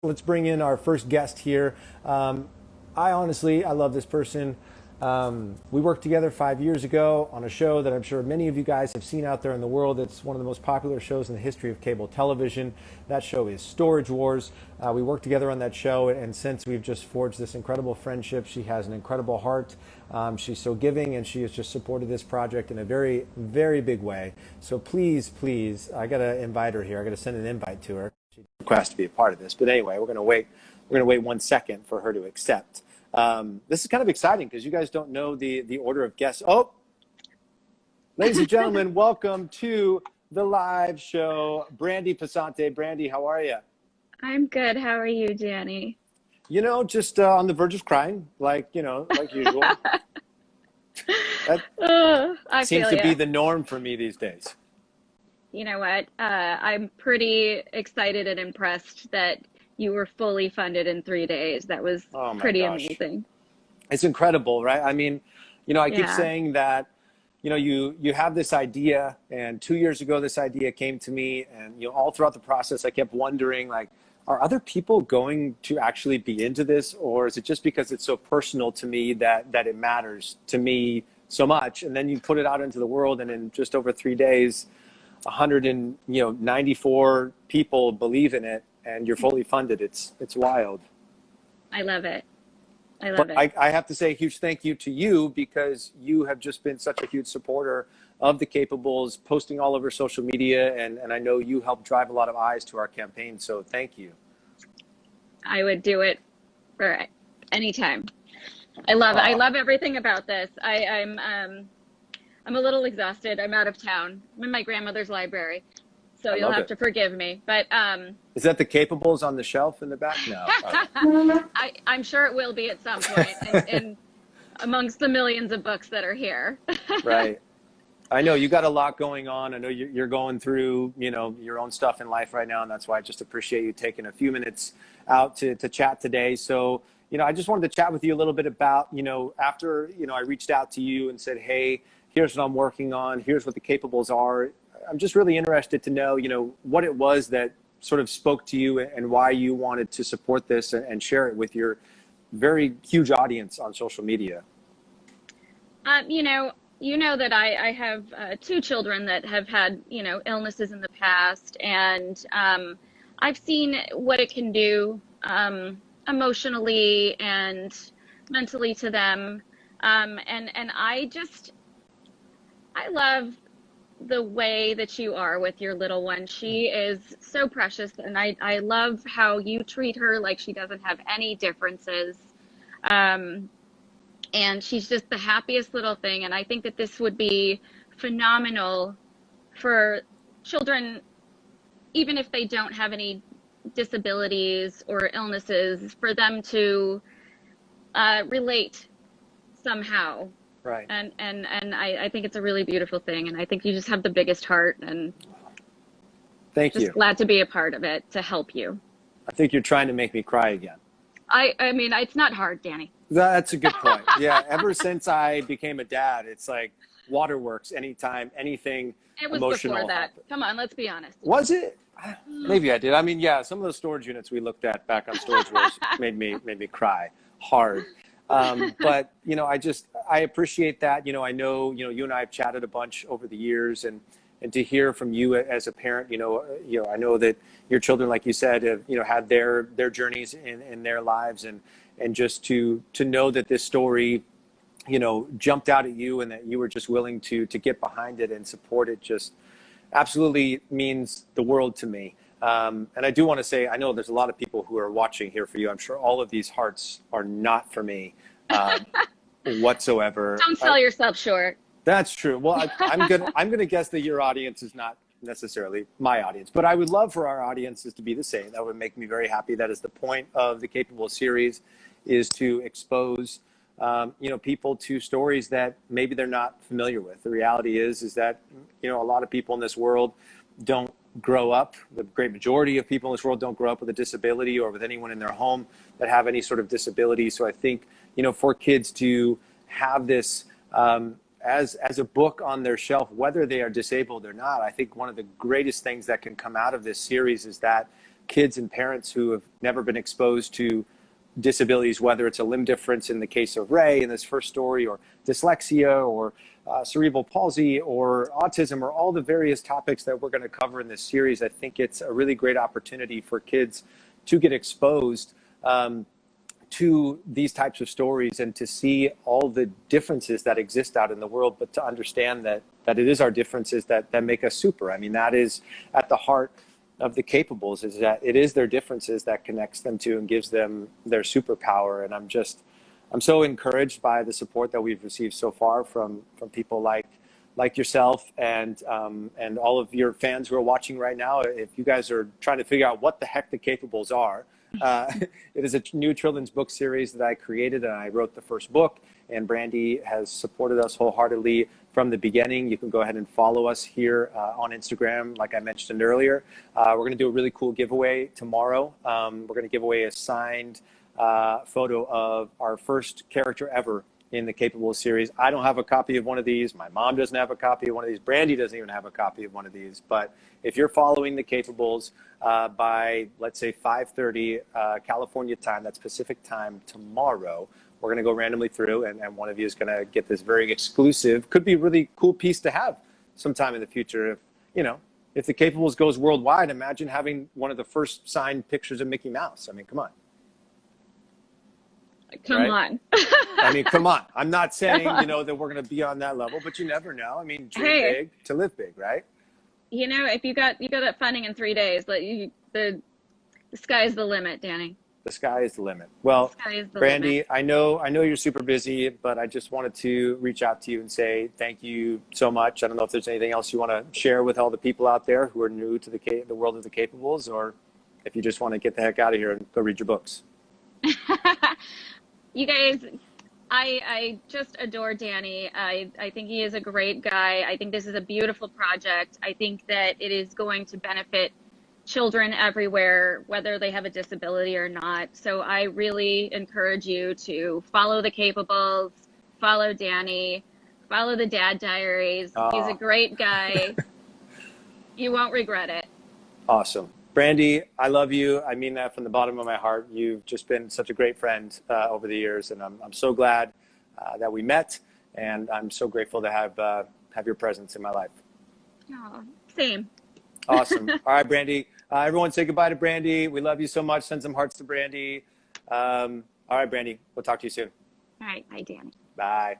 Let's bring in our first guest here. I love this person. We worked together 5 years ago on a show that I'm sure many of you guys have seen out there in the world. It's one of the most popular shows in the history of cable television. That show is Storage Wars. We worked together on that show, and since we've just forged this incredible friendship. She has an incredible heart. She's so giving, and she has just supported this project in a very, very big way. So please, I got to invite her here. I got to send an invite to her. She requests to be a part of this. But anyway, we're going to wait. We're going to wait 1 second for her to accept. This is kind of exciting because you guys don't know the order of guests. Oh, ladies and gentlemen, welcome to the live show. Brandi Passante. Brandi, how are you? I'm good. How are you, Danny? You know, just on the verge of crying, like usual. That I seems feel to be ya. the norm for me these days. You know what? I'm pretty excited and impressed that you were fully funded in 3 days. That was Oh my pretty gosh. amazing. It's incredible, right? I mean, I keep Yeah. saying that, you have this idea, and 2 years ago, this idea came to me, and all throughout the process, I kept wondering, like, are other people going to actually be into this, or is it just because it's so personal to me that it matters to me so much? And then you put it out into the world, and in just over 3 days, 194 people believe in it, and you're fully funded. It's wild. I love it. I But love it. I have to say a huge thank you to you because you have just been such a huge supporter of the Capables, posting all over social media, and I know you helped drive a lot of eyes to our campaign. So thank you. I would do it for any time. I love it. I Uh, love everything about this. I'm a little exhausted. I'm out of town. I'm in my grandmother's library, so I you'll love have it. to forgive me. But Is that the Capables on the shelf in the back? No. Okay. I'm sure it will be at some point, and amongst the millions of books that are here. Right. I know you got a lot going on. I know you're going through, your own stuff in life right now, and that's why I just appreciate you taking a few minutes out to chat today. So, I just wanted to chat with you a little bit about, after, I reached out to you and said, hey, here's what I'm working on. Here's what the Capables are. I'm just really interested to know, what it was that sort of spoke to you and why you wanted to support this and share it with your very huge audience on social media. Um, you know, you know that I have two children that have had, illnesses in the past, and I've seen what it can do emotionally and mentally to them. And I love the way that you are with your little one. She is so precious, and I love how you treat her like she doesn't have any differences. Um, and she's just the happiest little thing. And I think that this would be phenomenal for children, even if they don't have any disabilities or illnesses, for them to relate somehow. Right. And I think it's a really beautiful thing. And I think you just have the biggest heart, and Thank just you. glad to be a part of it to help you. I think you're trying to make me cry again. I mean, it's not hard, Danny. That's a good point. Yeah, ever since I became a dad, it's like waterworks anytime anything It was before emotional that. happens. Come on, let's be honest. Was it? Maybe I did. I mean, yeah, some of the storage units we looked at back on Storage Wars made me cry hard. But I appreciate that. I know you and I have chatted a bunch over the years, and to hear from you as a parent, I know that your children, like you said, have had their journeys in their lives, and just to know that this story jumped out at you and that you were just willing to get behind it and support it just absolutely means the world to me. And I do want to say, I know there's a lot of people who are watching here for you. I'm sure all of these hearts are not for me whatsoever. Don't sell yourself short. That's true. Well, I'm gonna guess that your audience is not necessarily my audience, but I would love for our audiences to be the same. That would make me very happy. That is the point of the Capable series, is to expose people to stories that maybe they're not familiar with. The reality is that a lot of people in this world don't grow up. The great majority of people in this world don't grow up with a disability or with anyone in their home that have any sort of disability. So I think for kids to have this as a book on their shelf, whether they are disabled or not, I think one of the greatest things that can come out of this series is that kids and parents who have never been exposed to disabilities, whether it's a limb difference in the case of Ray in this first story, or dyslexia, or cerebral palsy, or autism, or all the various topics that we're going to cover in this series. I think it's a really great opportunity for kids to get exposed to these types of stories and to see all the differences that exist out in the world, but to understand that it is our differences that make us super. I mean, that is at the heart of the Capables, is that it is their differences that connects them to and gives them their superpower. And I'm so encouraged by the support that we've received so far from people like yourself and all of your fans who are watching right now. If you guys are trying to figure out what the heck the Capables are, it is a new children's book series that I created, and I wrote the first book, and Brandi has supported us wholeheartedly from the beginning. You can go ahead and follow us here on Instagram, like I mentioned earlier. We're going to do a really cool giveaway tomorrow. We're going to give away a signed photo of our first character ever in the Capable series. I don't have a copy of one of these. My mom doesn't have a copy of one of these. Brandi doesn't even have a copy of one of these. But if you're following the Capables by, let's say, 5:30 California time, that's Pacific time tomorrow, we're going to go randomly through, and one of you is going to get this very exclusive, could be a really cool piece to have sometime in the future. If the Capables goes worldwide, imagine having one of the first signed pictures of Mickey Mouse. I mean, come on. Come on. I mean, come on. I'm not saying, that we're going to be on that level, but you never know. I mean, dream big to live big, right? If you got that funding in 3 days, the sky's the limit, Danny. The sky is the limit. Well, Brandi, I know you're super busy, but I just wanted to reach out to you and say thank you so much. I don't know if there's anything else you want to share with all the people out there who are new to the world of the Capables, or if you just want to get the heck out of here and go read your books. You guys, I just adore Danny. I think he is a great guy. I think this is a beautiful project. I think that it is going to benefit children everywhere, whether they have a disability or not. So I really encourage you to follow the Capables, follow Danny, follow the Dad Diaries. He's a great guy. You won't regret it. Awesome. Brandi, I love you. I mean that from the bottom of my heart. You've just been such a great friend over the years, and I'm so glad that we met, and I'm so grateful to have your presence in my life. Oh, same. Awesome. All right, Brandi. Everyone say goodbye to Brandi. We love you so much. Send some hearts to Brandi. All right, Brandi. We'll talk to you soon. All right. Bye, Danny. Bye.